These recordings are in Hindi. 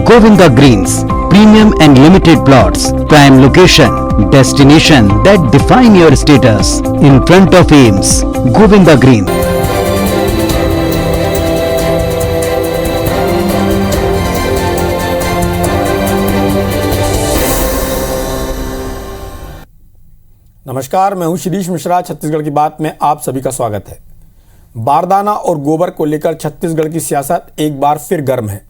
Govinda Greens, premium and limited plots, prime location, destination that define your status. In front of Ames, Govinda Green. नमस्कार, मैं हूं शिरीष मिश्रा। छत्तीसगढ़ की बात में आप सभी का स्वागत है। बारदाना और गोबर को लेकर छत्तीसगढ़ की सियासत एक बार फिर गर्म है।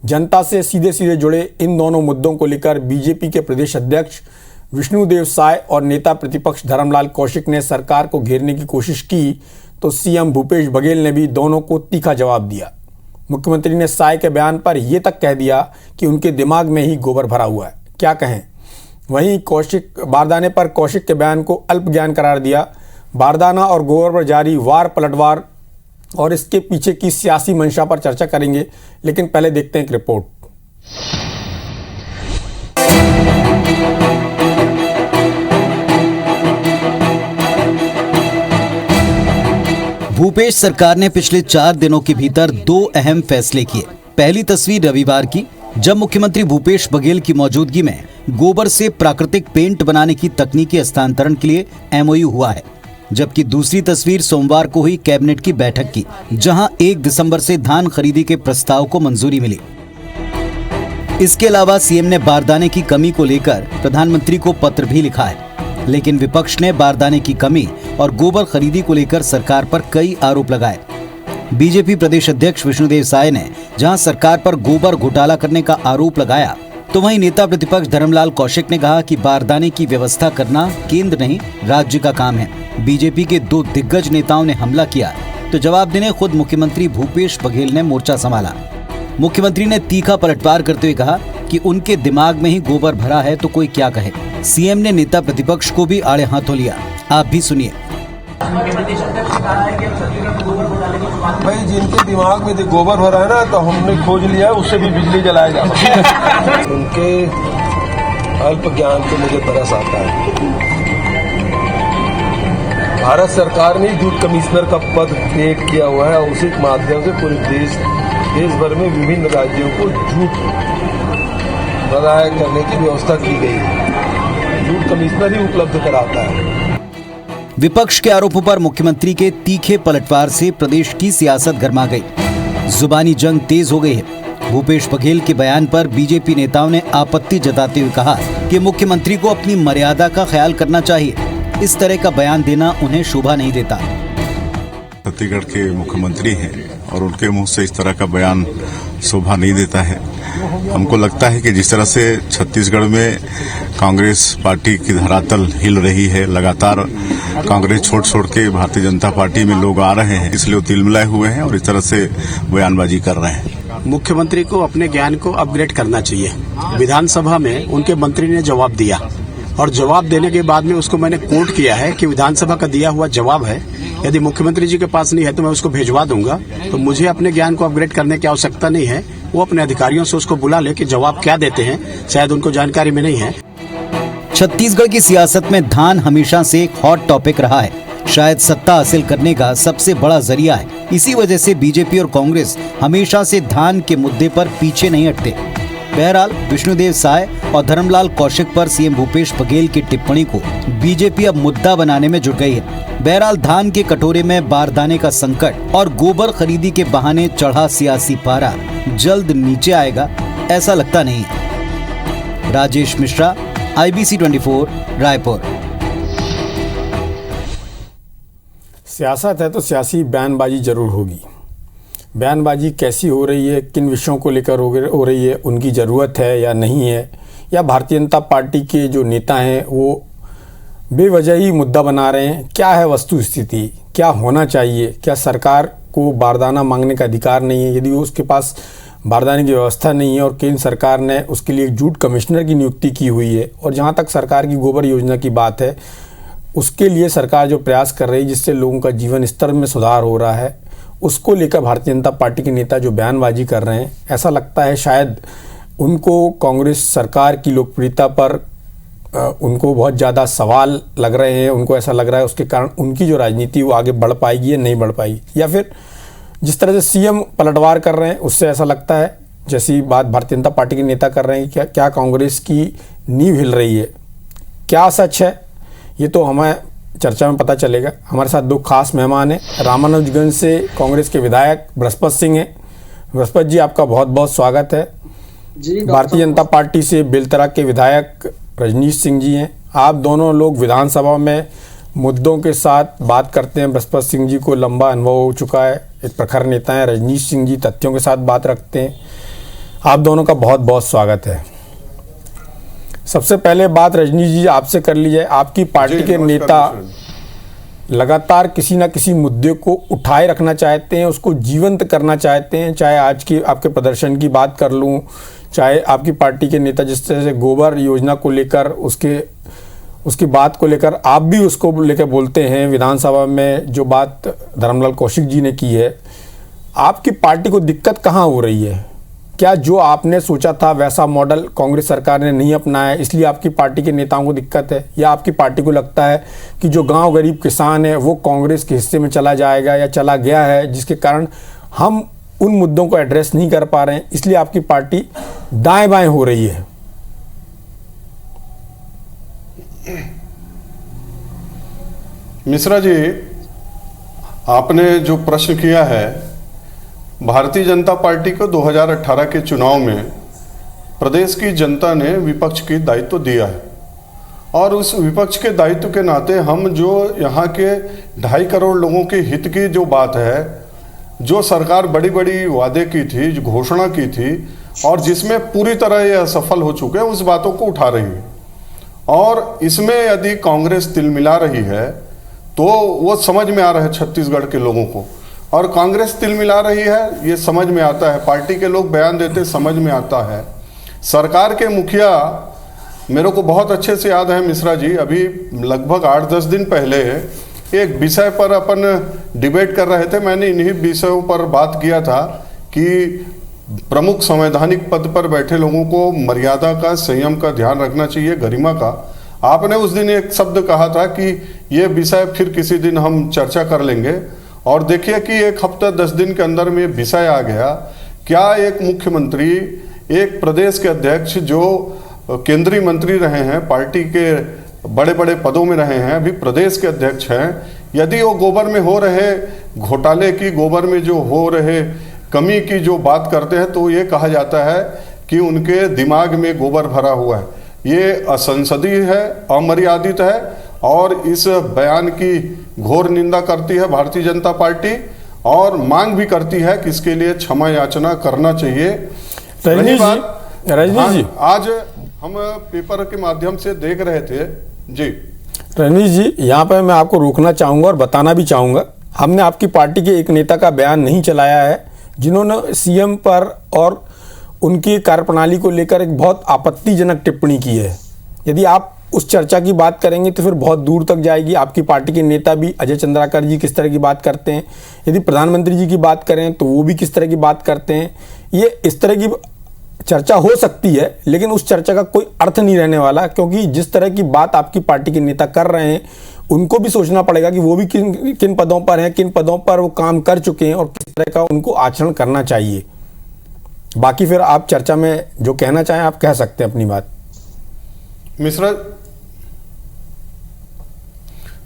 जनता से सीधे सीधे जुड़े इन दोनों मुद्दों को लेकर बीजेपी के प्रदेश अध्यक्ष विष्णुदेव साय और नेता प्रतिपक्ष धर्मलाल कौशिक ने सरकार को घेरने की कोशिश की तो सीएम भूपेश बघेल ने भी दोनों को तीखा जवाब दिया। मुख्यमंत्री ने साय के बयान पर यह तक कह दिया कि उनके दिमाग में ही गोबर भरा हुआ है। क्या कहें। वहीं बारदाने पर कौशिक के बयान को अल्प ज्ञान करार दिया। बारदाना और गोबर पर जारी वार पलटवार और इसके पीछे की सियासी मंशा पर चर्चा करेंगे, लेकिन पहले देखते हैं एक रिपोर्ट। भूपेश सरकार ने पिछले 4 दिनों के भीतर 2 अहम फैसले किए। पहली तस्वीर रविवार की, जब मुख्यमंत्री भूपेश बघेल की मौजूदगी में गोबर से प्राकृतिक पेंट बनाने की तकनीकी हस्तांतरण के लिए एमओयू हुआ है। जबकि दूसरी तस्वीर सोमवार को हुई कैबिनेट की बैठक की, जहां 1 दिसंबर से धान खरीदी के प्रस्ताव को मंजूरी मिली। इसके अलावा सीएम ने बारदाने की कमी को लेकर प्रधानमंत्री को पत्र भी लिखा है, लेकिन विपक्ष ने बारदाने की कमी और गोबर खरीदी को लेकर सरकार पर कई आरोप लगाए। बीजेपी प्रदेश अध्यक्ष विष्णुदेव साय ने जहां सरकार पर गोबर घोटाला करने का आरोप लगाया, तो वहीं नेता प्रतिपक्ष धर्मलाल कौशिक ने कहा कि बारदाने की व्यवस्था करना केंद्र नहीं राज्य का काम है। बीजेपी के 2 दिग्गज नेताओं ने हमला किया तो जवाब देने खुद मुख्यमंत्री भूपेश बघेल ने मोर्चा संभाला। मुख्यमंत्री ने तीखा पलटवार करते हुए कहा कि उनके दिमाग में ही गोबर भरा है तो कोई क्या कहे। सीएम ने नेता प्रतिपक्ष को भी आड़े हाथों लिया। आप भी सुनिए। भाई, जिनके दिमाग में गोबर भरा है ना, तो हमने खोज लिया, उससे भी बिजली जलाया जाए। उनके अल्प ज्ञान को मुझे तरस आता है। भारत सरकार ने जूट कमिश्नर का पद क्रिएट किया हुआ है और उसी के माध्यम से पूरे देश भर में विभिन्न राज्यों को जूट बगाया करने की व्यवस्था की गई है। जूट कमिश्नर ही उपलब्ध कराता है। विपक्ष के आरोपों पर मुख्यमंत्री के तीखे पलटवार से प्रदेश की सियासत गर्मा गई। जुबानी जंग तेज हो गई है। भूपेश बघेल के बयान पर बीजेपी नेताओं ने आपत्ति जताते हुए कहा कि मुख्यमंत्री को अपनी मर्यादा का ख्याल करना चाहिए। इस तरह का बयान देना उन्हें शोभा नहीं देता। छत्तीसगढ़ के मुख्यमंत्री हैं और उनके मुंह से इस तरह का बयान शोभा नहीं देता है। हमको लगता है कि जिस तरह से छत्तीसगढ़ में कांग्रेस पार्टी की धरातल हिल रही है, लगातार कांग्रेस छोड़ के भारतीय जनता पार्टी में लोग आ रहे हैं, इसलिए वो तिलमिलाए हुए हैं और इस तरह से बयानबाजी कर रहे हैं। मुख्यमंत्री को अपने ज्ञान को अपग्रेड करना चाहिए। विधानसभा में उनके मंत्री ने जवाब दिया और जवाब देने के बाद में उसको मैंने कोट किया है कि विधानसभा का दिया हुआ जवाब है, यदि मुख्यमंत्री जी के पास नहीं है तो मैं उसको भेजवा दूंगा। तो मुझे अपने ज्ञान को अपग्रेड करने की आवश्यकता नहीं है। वो अपने अधिकारियों से उसको बुला ले कि जवाब क्या देते हैं, शायद उनको जानकारी में नहीं है। छत्तीसगढ़ की सियासत में धान हमेशा से एक हॉट टॉपिक रहा है, शायद सत्ता हासिल करने का सबसे बड़ा जरिया है। इसी वजह से बीजेपी और कांग्रेस हमेशा से धान के मुद्दे पर पीछे नहीं हटते। बहरहाल विष्णुदेव साय और धर्मलाल कौशिक पर सीएम भूपेश बघेल की टिप्पणी को बीजेपी अब मुद्दा बनाने में जुट गई है। बहरहाल धान के कटोरे में बारदाने का संकट और गोबर खरीदी के बहाने चढ़ा सियासी पारा जल्द नीचे आएगा, ऐसा लगता नहीं है। राजेश मिश्रा, IBC 24, रायपुर। सियासत है तो सियासी बयानबाजी जरूर होगी। बयानबाजी कैसी हो रही है, किन विषयों को लेकर हो रही है, उनकी ज़रूरत है या नहीं है, या भारतीय जनता पार्टी के जो नेता हैं वो बेवजह ही मुद्दा बना रहे हैं। क्या है वस्तु स्थिति, क्या होना चाहिए, क्या सरकार को बारदाना मांगने का अधिकार नहीं है? यदि उसके पास बारदाने की व्यवस्था नहीं है और केंद्र सरकार ने उसके लिए एक जूट कमिश्नर की नियुक्ति की हुई है, और जहाँ तक सरकार की गोबर योजना की बात है, उसके लिए सरकार जो प्रयास कर रही है जिससे लोगों का जीवन स्तर में सुधार हो रहा है, उसको लेकर भारतीय जनता पार्टी के नेता जो बयानबाजी कर रहे हैं, ऐसा लगता है शायद उनको कांग्रेस सरकार की लोकप्रियता पर उनको बहुत ज़्यादा सवाल लग रहे हैं। उनको ऐसा लग रहा है उसके कारण उनकी जो राजनीति वो आगे बढ़ पाएगी या नहीं बढ़ पाएगी, या फिर जिस तरह से सीएम पलटवार कर रहे हैं उससे ऐसा लगता है जैसी बात भारतीय जनता पार्टी के नेता कर रहे हैं, क्या क्या कांग्रेस की नींव हिल रही है, क्या सच है, ये तो हमें चर्चा में पता चलेगा। हमारे साथ दो खास मेहमान हैं। रामानुजगंज से कांग्रेस के विधायक बृहस्पत सिंह हैं। बृहस्पत जी, आपका बहुत बहुत स्वागत है। भारतीय जनता पार्टी से बेलतरा के विधायक रजनीश सिंह जी हैं। आप दोनों लोग विधानसभा में मुद्दों के साथ बात करते हैं। बृहस्पत सिंह जी को लंबा अनुभव हो चुका है, एक प्रखर नेता है। रजनीश सिंह जी तथ्यों के साथ बात रखते हैं। आप दोनों का बहुत बहुत स्वागत है। सबसे पहले बात रजनीश जी आपसे कर ली जाए। आपकी पार्टी के नेता लगातार किसी ना किसी मुद्दे को उठाए रखना चाहते हैं, उसको जीवंत करना चाहते हैं। चाहे आज की आपके प्रदर्शन की बात कर लूँ, चाहे आपकी पार्टी के नेता जिस तरह से गोबर योजना को लेकर उसकी बात को लेकर आप भी उसको लेकर बोलते हैं। विधानसभा में जो बात धर्मलाल कौशिक जी ने की है, आपकी पार्टी को दिक्कत कहाँ हो रही है? क्या जो आपने सोचा था वैसा मॉडल कांग्रेस सरकार ने नहीं अपनाया, इसलिए आपकी पार्टी के नेताओं को दिक्कत है? या आपकी पार्टी को लगता है कि जो गांव गरीब किसान है वो कांग्रेस के हिस्से में चला जाएगा या चला गया है, जिसके कारण हम उन मुद्दों को एड्रेस नहीं कर पा रहे हैं, इसलिए आपकी पार्टी दाएं बाएं हो रही है? मिश्रा जी, आपने जो प्रश्न किया है, भारतीय जनता पार्टी को 2018 के चुनाव में प्रदेश की जनता ने विपक्ष की दायित्व दिया है और उस विपक्ष के दायित्व के नाते हम जो यहाँ के 2.5 करोड़ लोगों के हित की जो बात है, जो सरकार बड़ी बड़ी वादे की थी, जो घोषणा की थी और जिसमें पूरी तरह ये असफल हो चुके हैं, उस बातों को उठा रही है। और इसमें यदि कांग्रेस तिल मिला रही है तो वो समझ में आ रहा है छत्तीसगढ़ के लोगों को, और कांग्रेस तिल मिला रही है ये समझ में आता है। पार्टी के लोग बयान देते समझ में आता है। सरकार के मुखिया, मेरे को बहुत अच्छे से याद है मिश्रा जी, अभी लगभग 8-10 दिन पहले एक विषय पर अपन डिबेट कर रहे थे। मैंने इन्हीं विषयों पर बात किया था कि प्रमुख संवैधानिक पद पर बैठे लोगों को मर्यादा का, संयम का ध्यान रखना चाहिए, गरिमा का। आपने उस दिन एक शब्द कहा था कि ये विषय फिर किसी दिन हम चर्चा कर लेंगे, और देखिए कि 1 हफ्ता 10 दिन के अंदर में विषय आ गया। क्या एक मुख्यमंत्री, एक प्रदेश के अध्यक्ष जो केंद्रीय मंत्री रहे हैं, पार्टी के बड़े बड़े पदों में रहे हैं, अभी प्रदेश के अध्यक्ष हैं, यदि वो गोबर में हो रहे घोटाले की, गोबर में जो हो रहे कमी की जो बात करते हैं, तो ये कहा जाता है कि उनके दिमाग में गोबर भरा हुआ है। ये असंसदीय है, अमर्यादित है, और इस बयान की घोर निंदा करती है भारतीय जनता पार्टी और मांग भी करती है कि इसके लिए क्षमा याचना करना चाहिए। रजनीश जी, आज हम पेपर के माध्यम से देख रहे थे जी। रजनीश जी, यहाँ पर मैं आपको रोकना चाहूँगा और बताना भी चाहूँगा, हमने आपकी पार्टी के एक नेता का बयान नहीं चलाया है जिन्होंने सीएम पर और उनकी कार्यप्रणाली को लेकर एक बहुत आपत्तिजनक टिप्पणी की है। यदि आप उस चर्चा की बात करेंगे तो फिर बहुत दूर तक जाएगी। आपकी पार्टी के नेता भी, अजय चंद्राकर जी, किस तरह की बात करते हैं, यदि प्रधानमंत्री जी की बात करें तो वो भी किस तरह की बात करते हैं। ये इस तरह की चर्चा हो सकती है, लेकिन उस चर्चा का कोई अर्थ नहीं रहने वाला, क्योंकि जिस तरह की बात आपकी पार्टी के नेता कर रहे हैं, उनको भी सोचना पड़ेगा कि वो भी किन पदों पर हैं, किन पदों पर वो काम कर चुके हैं और किस तरह का उनको आचरण करना चाहिए। बाकी फिर आप चर्चा में जो कहना चाहें आप कह सकते हैं अपनी बात।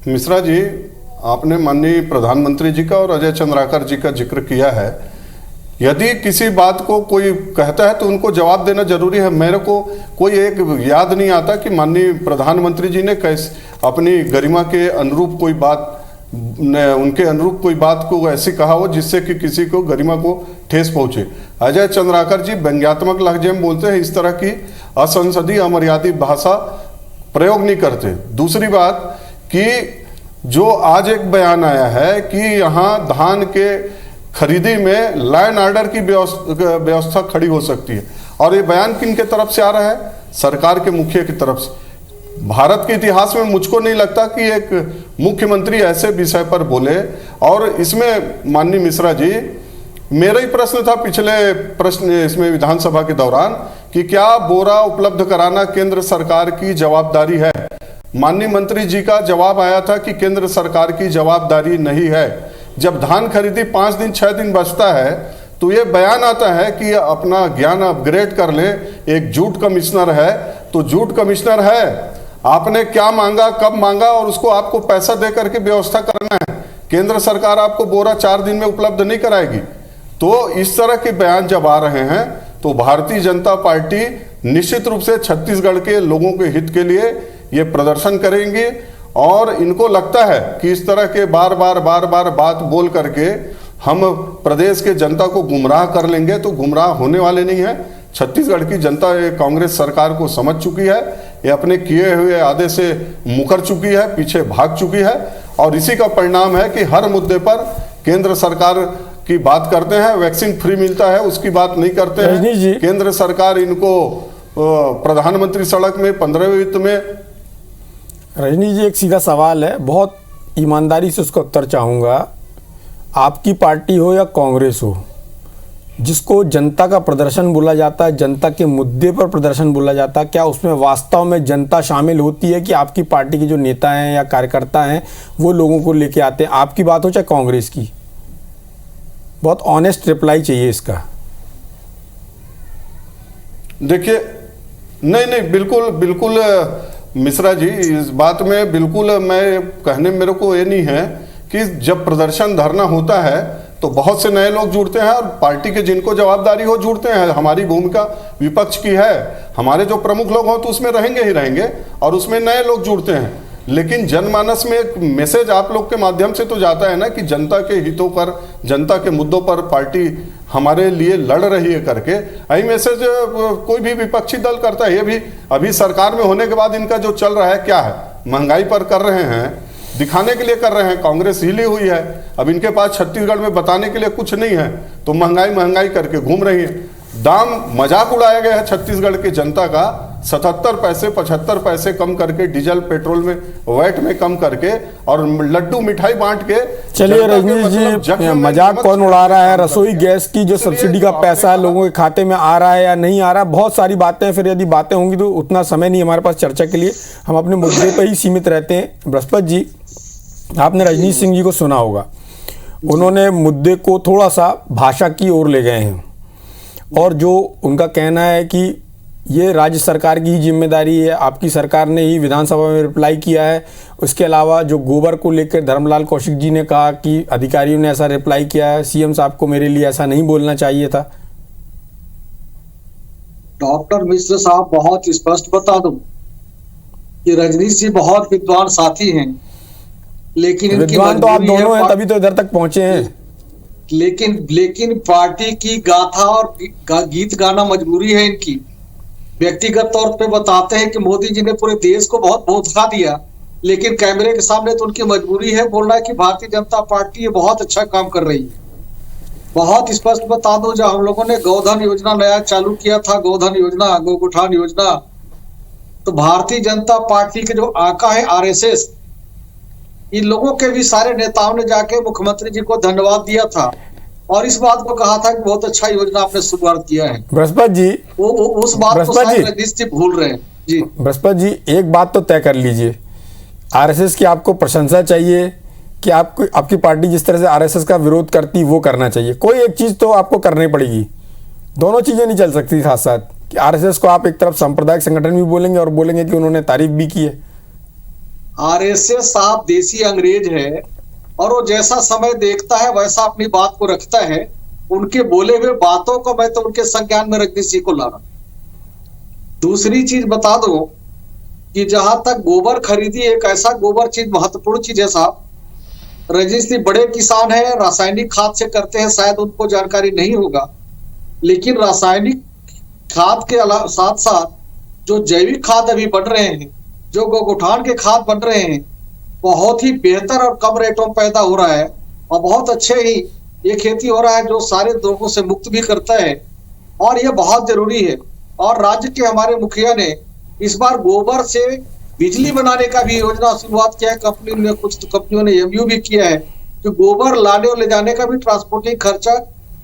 मिश्रा जी, आपने माननीय प्रधानमंत्री जी का और अजय चंद्राकर जी का जिक्र किया है। यदि किसी बात को कोई कहता है तो उनको जवाब देना जरूरी है। मेरे को कोई एक याद नहीं आता कि माननीय प्रधानमंत्री जी ने कैसे अपनी गरिमा के अनुरूप कोई बात, उनके अनुरूप कोई बात को ऐसी कहा हो जिससे कि किसी को गरिमा को ठेस पहुंचे। अजय चंद्राकर जी व्यंग्यात्मक लहजे में बोलते हैं, इस तरह की असंसदीय अमर्यादित भाषा प्रयोग नहीं करते। दूसरी बात कि जो आज एक बयान आया है कि यहाँ धान के खरीदी में लॉ एंड ऑर्डर की व्यवस्था खड़ी हो सकती है, और ये बयान किन के तरफ से आ रहा है? सरकार के मुखिया की तरफ से। भारत के इतिहास में मुझको नहीं लगता कि एक मुख्यमंत्री ऐसे विषय पर बोले। और इसमें माननीय मिश्रा जी, मेरा ही प्रश्न था पिछले प्रश्न इसमें विधानसभा के दौरान कि क्या बोरा उपलब्ध कराना केंद्र सरकार की जवाबदारी है? माननीय मंत्री जी का जवाब आया था कि केंद्र सरकार की जवाबदारी नहीं है। जब धान खरीदी 5 दिन 6 दिन बचता है तो ये बयान आता है कि अपना ज्ञान अपग्रेड कर ले। एक झूठ कमिश्नर है तो झूठ कमिश्नर है, आपने क्या मांगा, कब मांगा और उसको आपको पैसा दे करके व्यवस्था करना है। केंद्र सरकार आपको बोरा 4 दिन में उपलब्ध नहीं कराएगी। तो इस तरह के बयान जब आ रहे हैं तो भारतीय जनता पार्टी निश्चित रूप से छत्तीसगढ़ के लोगों के हित के लिए ये प्रदर्शन करेंगे। और इनको लगता है कि इस तरह के बार बार बात बोल करके हम प्रदेश के जनता को गुमराह कर लेंगे, तो गुमराह होने वाले नहीं है। छत्तीसगढ़ की जनता ये कांग्रेस सरकार को समझ चुकी है, ये अपने किए हुए आदे से मुकर चुकी है, पीछे भाग चुकी है। और इसी का परिणाम है कि हर मुद्दे पर केंद्र सरकार की बात करते हैं, वैक्सीन फ्री मिलता है उसकी बात नहीं करते हैं। केंद्र सरकार इनको प्रधानमंत्री सड़क में 15वें वित्त में। रजनी जी, एक सीधा सवाल है, बहुत ईमानदारी से उसका उत्तर चाहूँगा। आपकी पार्टी हो या कांग्रेस हो, जिसको जनता का प्रदर्शन बोला जाता है, जनता के मुद्दे पर प्रदर्शन बोला जाता है, क्या उसमें वास्तव में जनता शामिल होती है कि आपकी पार्टी के जो नेता हैं या कार्यकर्ता हैं वो लोगों को लेके आते हैं? आपकी बात हो चाहे कांग्रेस की, बहुत ऑनेस्ट रिप्लाई चाहिए इसका। देखिए, नहीं, बिल्कुल मिश्रा जी, इस बात में बिल्कुल मैं कहने, मेरे को ये नहीं है कि जब प्रदर्शन धरना होता है तो बहुत से नए लोग जुड़ते हैं और पार्टी के जिनको जवाबदारी हो जुड़ते हैं। हमारी भूमिका विपक्ष की है, हमारे जो प्रमुख लोग हों तो उसमें रहेंगे ही रहेंगे और उसमें नए लोग जुड़ते हैं। लेकिन जनमानस में एक मैसेज आप लोग के माध्यम से तो जाता है ना कि जनता के हितों पर, जनता के मुद्दों पर पार्टी हमारे लिए लड़ रही है करके। यही मैसेज कोई भी विपक्षी दल करता है। ये भी अभी सरकार में होने के बाद इनका जो चल रहा है क्या है, महंगाई पर कर रहे हैं, दिखाने के लिए कर रहे हैं। कांग्रेस हिली हुई है, अब इनके पास छत्तीसगढ़ में बताने के लिए कुछ नहीं है, तो महंगाई करके घूम रही है। दाम मजाक उड़ाया गया है छत्तीसगढ़ की जनता का, 77 पैसे 75 पैसे कम करके डीजल पेट्रोल में वैट में कम करके और लड्डू मिठाई बांट के। चलिए रजनीश जी, मजाक कौन उड़ा रहा है? रसोई गैस की जो सब्सिडी का पैसा लोगों के खाते में आ रहा है या नहीं आ रहा, बहुत सारी बातें। फिर यदि बातें होंगी तो उतना समय नहीं हमारे पास चर्चा के लिए, हम अपने मुद्दे पर ही सीमित रहते हैं। बृहस्पति जी, आपने रजनीश सिंह जी को सुना होगा, उन्होंने मुद्दे को थोड़ा सा भाषा की ओर ले गए हैं और जो उनका कहना है कि ये राज्य सरकार की ही जिम्मेदारी है, आपकी सरकार ने ही विधानसभा में रिप्लाई किया है। उसके अलावा जो गोबर को लेकर धर्मलाल कौशिक जी ने कहा कि अधिकारियों ने ऐसा रिप्लाई किया है, सीएम साहब को मेरे लिए ऐसा नहीं बोलना चाहिए था। डॉक्टर मिश्र साहब, बहुत स्पष्ट बता दूं कि रजनीश जी बहुत विद्वान साथी हैं, लेकिन विद्वान तो आप दोनों हैं, तभी तो इधर तक पहुंचे हैं। लेकिन पार्टी की गाथा और गीत गाना मजबूरी है इनकी। व्यक्तिगत तौर पे बताते हैं कि मोदी जी ने पूरे देश को बहुत धोखा दिया, लेकिन कैमरे के सामने तो उनकी मजबूरी है बोलना कि भारतीय जनता पार्टी ये बहुत अच्छा काम कर रही है। बहुत स्पष्ट बता दूं, जब हम लोगों ने गोधन योजना नया चालू किया था, गोधन योजना, गोकुठान योजना, तो भारतीय जनता पार्टी के जो आका है आरएसएस, इन लोगों के भी सारे नेताओं ने जाके मुख्यमंत्री जी को धन्यवाद दिया था और इस बात को कहा था कि बहुत अच्छा योजना आपने शुरुआत किया है। बृहस्पति जी, उस बात को शायद रजनीश जी भूल रहे हैं। जी बृहस्पति जी, एक बात तो तय कर लीजिए, आरएसएस की आपको प्रशंसा चाहिए कि आपकी पार्टी जिस तरह से आरएसएस का विरोध करती वो करना चाहिए? कोई एक चीज तो आपको करनी पड़ेगी, दोनों चीजें नहीं चल सकती साथ साथ, कि आरएसएस को आप एक तरफ सांप्रदायिक संगठन भी बोलेंगे और बोलेंगे कि उन्होंने तारीफ भी की है। आरएसएस साहब देसी अंग्रेज है और वो जैसा समय देखता है वैसा अपनी बात को रखता है। उनके बोले हुए बातों को मैं तो उनके संज्ञान में रजनीश जी को ला रहा। दूसरी चीज बता दो कि जहां तक गोबर खरीदी, एक ऐसा गोबर चीज महत्वपूर्ण चीज है साहब। रजनीश जी बड़े किसान है, रासायनिक खाद से करते हैं, शायद उनको जानकारी नहीं होगा, लेकिन रासायनिक खाद के साथ साथ जो जैविक खाद अभी बन रहे हैं, जो गोकुठान के खाद बन रहे हैं, बहुत ही बेहतर और कम रेटों में पैदा हो रहा है और बहुत अच्छे ही ये खेती हो रहा है जो सारे रोगों से मुक्त भी करता है और ये बहुत जरूरी है। और राज्य के हमारे मुखिया ने इस बार गोबर से बिजली बनाने का भी योजना शुरुआत किया है। कंपनी ने, कुछ कंपनियों ने एमयू भी किया है कि गोबर लाने और ले जाने का भी ट्रांसपोर्टिंग खर्चा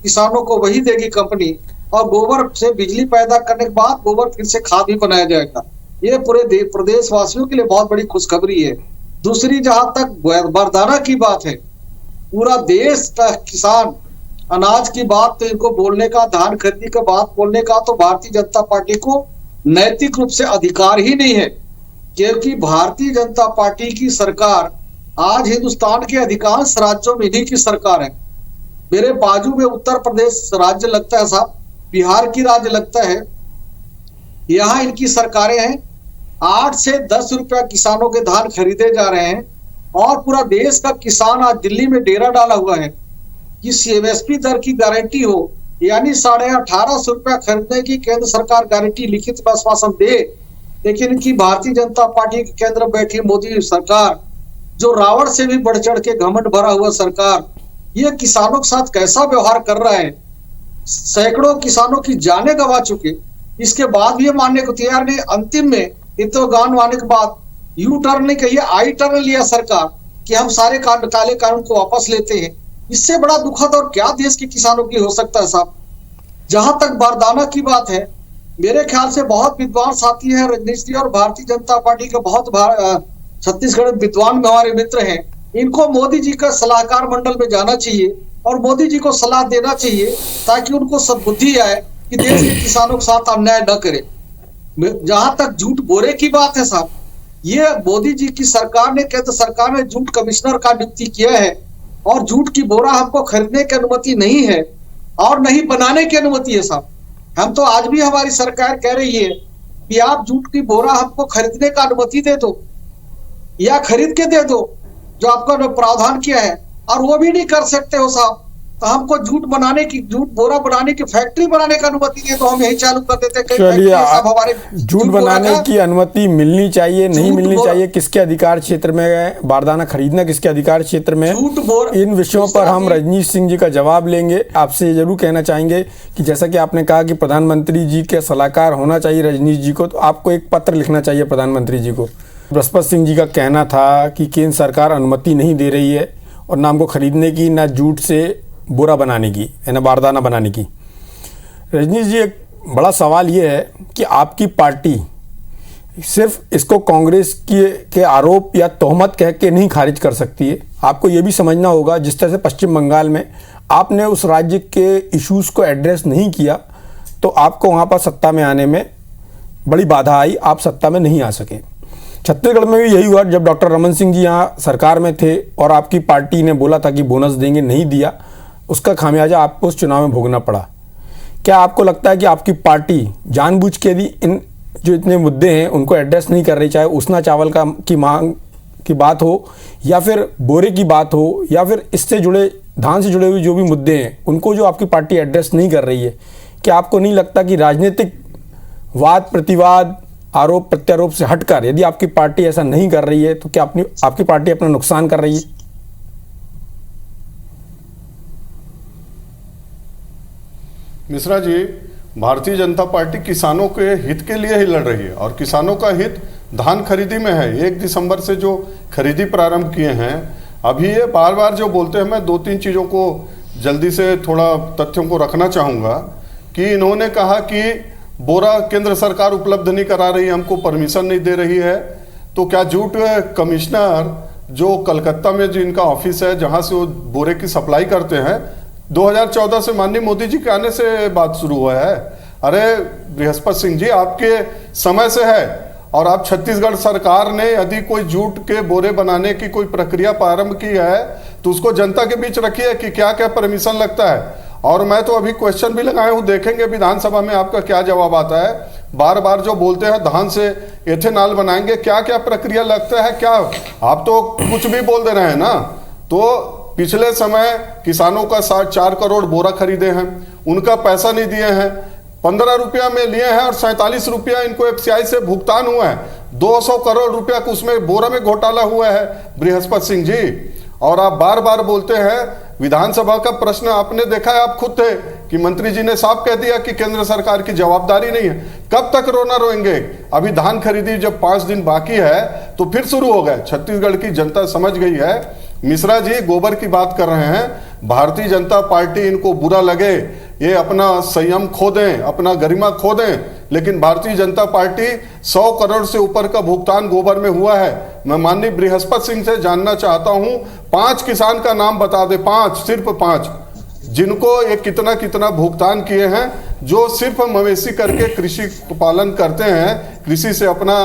किसानों को वही देगी कंपनी, और गोबर से बिजली पैदा करने के बाद गोबर फिर से खाद भी बनाया जाएगा। ये पूरे प्रदेश वासियों के लिए बहुत बड़ी खुशखबरी है। दूसरी, जहां तक बारदाना की बात है, पूरा देश का किसान अनाज की बात तो इनको बोलने का, धान खरीदी का बात बोलने का तो भारतीय जनता पार्टी को नैतिक रूप से अधिकार ही नहीं है, क्योंकि भारतीय जनता पार्टी की सरकार आज हिंदुस्तान के अधिकांश राज्यों में इन्हीं की सरकार है। मेरे बाजू में उत्तर प्रदेश राज्य लगता है साहब, बिहार की राज्य लगता है, यहाँ इनकी सरकारें हैं। 8 से 10 रुपया किसानों के धान खरीदे जा रहे हैं और पूरा देश का किसान आज दिल्ली में डेरा डाला हुआ है कि एमएसपी दर की गारंटी हो, यानी 1850 रुपया खरीदने की केंद्र सरकार गारंटी लिखित में आश्वासन दे। लेकिन इनकी भारतीय जनता पार्टी के केंद्र में बैठी मोदी सरकार, जो रावण से भी बढ़ चढ़ के घमंड भरा हुआ सरकार, ये किसानों के साथ कैसा व्यवहार कर रहा है। सैकड़ों किसानों की जानें गंवा चुके, इसके बाद भी ये मानने को तैयार नहीं। अंतिम में इतना गान मानने के बाद यू टर्न नहीं कहिए, आई टर्न लिया सरकार कि हम सारे काले कानून को वापस लेते हैं। इससे बड़ा दुखद और क्या देश के किसानों की हो सकता है साहब। जहां तक बारदाना की बात है, मेरे ख्याल से बहुत विद्वान साथी है रजनीश जी और भारतीय जनता पार्टी के बहुत छत्तीसगढ़ विद्वान हमारे मित्र हैं। इनको मोदी जी का सलाहकार मंडल में जाना चाहिए और मोदी जी को सलाह देना चाहिए ताकि उनको सद्बुद्धि आए कि देश के किसानों के साथ अन्याय न करे। जहां तक झूठ बोरे की बात है साहब, ये मोदी जी की सरकार ने, केंद्र सरकार ने झूठ कमिश्नर का नियुक्ति किया है और झूठ की बोरा हमको खरीदने की अनुमति नहीं है और नहीं बनाने की अनुमति है साहब। हम तो आज भी हमारी सरकार कह रही है कि आप झूठ की बोरा हमको खरीदने का अनुमति दे दो या खरीद के दे दो जो आपका प्रावधान किया है, और वो भी नहीं कर सकते हो साहब। तो हमको झूठ बोरा बनाने की फैक्ट्री बनाने की अनुमति दे तो हम यही चालू कर देते। चलिए, झूठ बनाने की अनुमति मिलनी चाहिए, नहीं मिलनी चाहिए, किसके अधिकार क्षेत्र में बारदाना खरीदना, किसके अधिकार क्षेत्र में, इन विषयों पर हम रजनीश सिंह जी का जवाब लेंगे। आपसे ये जरूर कहना चाहेंगे कि जैसा कि आपने कहा कि प्रधानमंत्री जी के सलाहकार होना चाहिए रजनीश जी को, तो आपको एक पत्र लिखना चाहिए प्रधानमंत्री जी को। बृहस्पति सिंह जी का कहना था कि केंद्र सरकार अनुमति नहीं दे रही है और ना हमको खरीदने की, ना जूट से बोरा बनाने की, ना बारदाना बनाने की। रजनीश जी, एक बड़ा सवाल ये है कि आपकी पार्टी सिर्फ इसको कांग्रेस के आरोप या तोहमत कह के नहीं खारिज कर सकती है। आपको ये भी समझना होगा, जिस तरह से पश्चिम बंगाल में आपने उस राज्य के इश्यूज़ को एड्रेस नहीं किया तो आपको वहाँ पर सत्ता में आने में बड़ी बाधा आई, आप सत्ता में नहीं आ सके। छत्तीसगढ़ में भी यही हुआ, जब डॉक्टर रमन सिंह जी यहाँ सरकार में थे और आपकी पार्टी ने बोला था कि बोनस देंगे, नहीं दिया, उसका खामियाजा आपको उस चुनाव में भोगना पड़ा। क्या आपको लगता है कि आपकी पार्टी जानबूझ के भी इन जो इतने मुद्दे हैं उनको एड्रेस नहीं कर रही, चाहे उसना चावल की मांग की बात हो या फिर बोरे की बात हो या फिर इससे जुड़े, धान से जुड़े हुए जो भी मुद्दे हैं उनको जो आपकी पार्टी एड्रेस नहीं कर रही है? क्या आपको नहीं लगता कि राजनीतिक वाद प्रतिवाद, आरोप प्रत्यारोप से हटकर यदि आपकी पार्टी ऐसा नहीं कर रही है तो क्या आपकी पार्टी अपना नुकसान कर रही है? मिश्रा जी, भारतीय जनता पार्टी किसानों के हित के लिए ही लड़ रही है और किसानों का हित धान खरीदी में है। 1 दिसंबर से जो खरीदी प्रारंभ किए हैं, अभी ये बार बार जो बोलते हैं, मैं 2-3 चीज़ों को जल्दी से थोड़ा तथ्यों को रखना चाहूँगा कि इन्होंने कहा कि बोरा केंद्र सरकार उपलब्ध नहीं करा रही, हमको परमिशन नहीं दे रही है। तो क्या झूठ कमिश्नर जो कलकत्ता में जिनका ऑफिस है, जहाँ से वो बोरे की सप्लाई करते हैं, 2014 से माननीय मोदी जी के आने से बात शुरू हुआ है। अरे बृहस्पति सिंह जी, आपके समय से है और आप छत्तीसगढ़ सरकार ने यदि कोई जूट के बोरे बनाने की कोई प्रक्रिया प्रारंभ की है तो उसको जनता के बीच रखिए कि क्या क्या परमिशन लगता है। और मैं तो अभी क्वेश्चन भी लगाया हूँ, देखेंगे विधानसभा में आपका क्या जवाब आता है। बार बार जो बोलते हैं धान से एथेनॉल बनाएंगे, क्या क्या प्रक्रिया लगता है, क्या आप तो कुछ भी बोल दे रहे हैं ना। तो पिछले समय किसानों का 4 करोड़ बोरा खरीदे हैं, उनका पैसा नहीं दिए हैं, 15 रुपया में लिए हैं और 47 रुपया इनको FCI से भुगतान हुआ है। 200 करोड़ रुपया उसमें बोरा में घोटाला हुआ है बृहस्पति सिंह जी। और आप बार बार बोलते हैं, विधानसभा का प्रश्न आपने देखा है, आप खुद थे कि मंत्री जी ने साफ कह दिया कि केंद्र सरकार की जवाबदारी नहीं है। कब तक रोना रोएंगे? अभी धान खरीदी जब 5 दिन बाकी है तो फिर शुरू हो गए। छत्तीसगढ़ की जनता समझ गई है। मिश्रा जी गोबर की बात कर रहे हैं, भारतीय जनता पार्टी, इनको बुरा लगे, ये अपना संयम खो दें, अपना गरिमा खो दें, लेकिन भारतीय जनता पार्टी 100 करोड़ से ऊपर का भुगतान गोबर में हुआ है। मैं माननीय बृहस्पति सिंह से जानना चाहता हूं, 5 किसान का नाम बता दे, 5, सिर्फ 5। जिनको ये कितना कितना भुगतान किए हैं, जो सिर्फ मवेशी करके कृषि पालन करते हैं, कृषि से अपना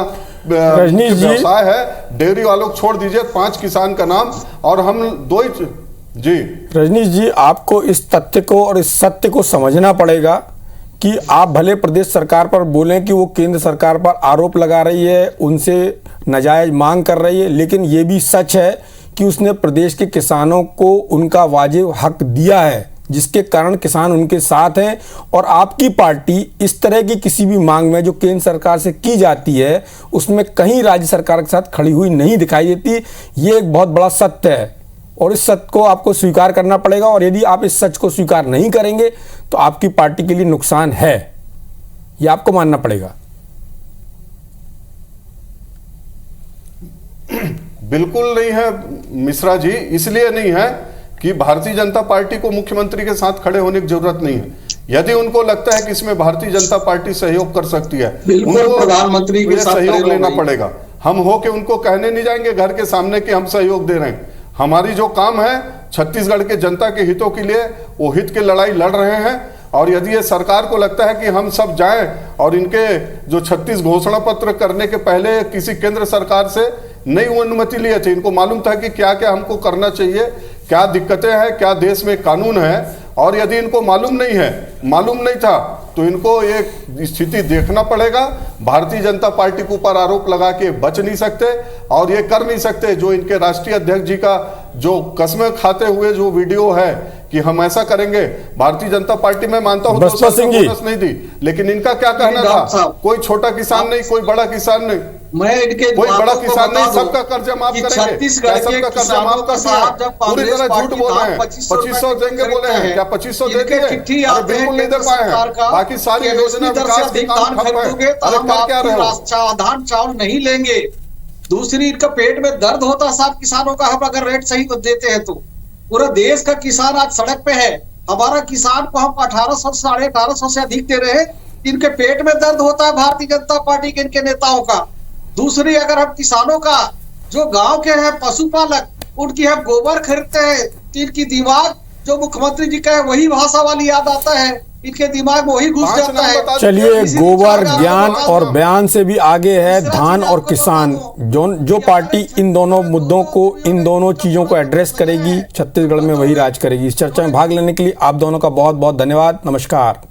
रजनीश जी, व्यवसाय है। डेयरी वालों को छोड़ दीजिए, 5 किसान का नाम, और हम 2 ही जी। रजनीश जी, आपको इस तथ्य को और इस सत्य को समझना पड़ेगा कि आप भले प्रदेश सरकार पर बोलें कि वो केंद्र सरकार पर आरोप लगा रही है, उनसे नाजायज मांग कर रही है, लेकिन ये भी सच है कि उसने प्रदेश के किसानों को उनका वाजिब हक दिया है, जिसके कारण किसान उनके साथ हैं। और आपकी पार्टी इस तरह की किसी भी मांग में जो केंद्र सरकार से की जाती है, उसमें कहीं राज्य सरकार के साथ खड़ी हुई नहीं दिखाई देती। ये एक बहुत बड़ा सत्य है और इस सत्य को आपको स्वीकार करना पड़ेगा। और यदि आप इस सच को स्वीकार नहीं करेंगे तो आपकी पार्टी के लिए नुकसान है, यह आपको मानना पड़ेगा। बिल्कुल नहीं है मिश्रा जी, इसलिए नहीं है कि भारतीय जनता पार्टी को मुख्यमंत्री के साथ खड़े होने की जरूरत नहीं है। यदि उनको लगता है कि इसमें भारतीय जनता पार्टी सहयोग कर सकती है, उनको प्रधानमंत्री के साथ सहयोग लेना पड़ेगा। हम हो के उनको कहने नहीं जाएंगे घर के सामने कि हम सहयोग दे रहे हैं। हमारी जो काम है छत्तीसगढ़ के जनता के हितों के लिए, वो हित की लड़ाई लड़ रहे हैं। और यदि ये सरकार को लगता है कि हम सब जाएं और इनके जो 36 घोषणा पत्र करने के पहले किसी केंद्र सरकार से नहीं अनुमति लिए थे, इनको मालूम था कि क्या क्या हमको करना चाहिए, क्या दिक्कतें हैं, क्या देश में कानून है, और यदि इनको मालूम नहीं था तो इनको एक स्थिति देखना पड़ेगा। भारतीय जनता पार्टी के ऊपर आरोप लगा के बच नहीं सकते और ये कर नहीं सकते। जो इनके राष्ट्रीय अध्यक्ष जी का जो कस्में खाते हुए जो वीडियो है कि हम ऐसा करेंगे, भारतीय जनता पार्टी में मानता हूं तो बोनस नहीं दी, लेकिन इनका क्या कहना था? कोई छोटा किसान नहीं, कोई बड़ा किसान नहीं, मैं इनके कोई बड़ा किसान नहीं, सबका कर्जा माफ करेंगे। छत्तीसगढ़ के किसानों का साथ जब पूरी तरह झूठ बोल रहे हैं। 2500 देंगे बोले हैं, क्या 2500 देते हैं? बिल्कुल नहीं दे पाए हैं। बाकी सारी योजना विकास के काम ठप है। अरे कर क्या रहे हो? धान चावल नहीं लेंगे। दूसरी, इनका पेट में दर्द होता साहब किसानों का, हम अगर रेट सही देते हैं तो। पूरा देश का किसान आज सड़क पे है। हमारा किसान को हम 1800 1850 से अधिक दे रहे हैं। इनके पेट में दर्द होता है भारतीय जनता पार्टी के इनके नेताओं का। दूसरी, अगर हम किसानों का जो गांव के हैं पशुपालक, उनकी हम गोबर खरीदते हैं, इनकी दिमाग जो मुख्यमंत्री जी का है वही भाषा वाली याद आता है, इनके दिमाग में वही घुस जाता है। चलिए, गोबर ज्ञान और बयान से भी आगे है धान और किसान। जो पार्टी इन दोनों मुद्दों को, इन दोनों चीजों को एड्रेस करेगी, छत्तीसगढ़ में वही राज करेगी। इस चर्चा में भाग लेने के लिए आप दोनों का बहुत बहुत धन्यवाद। नमस्कार।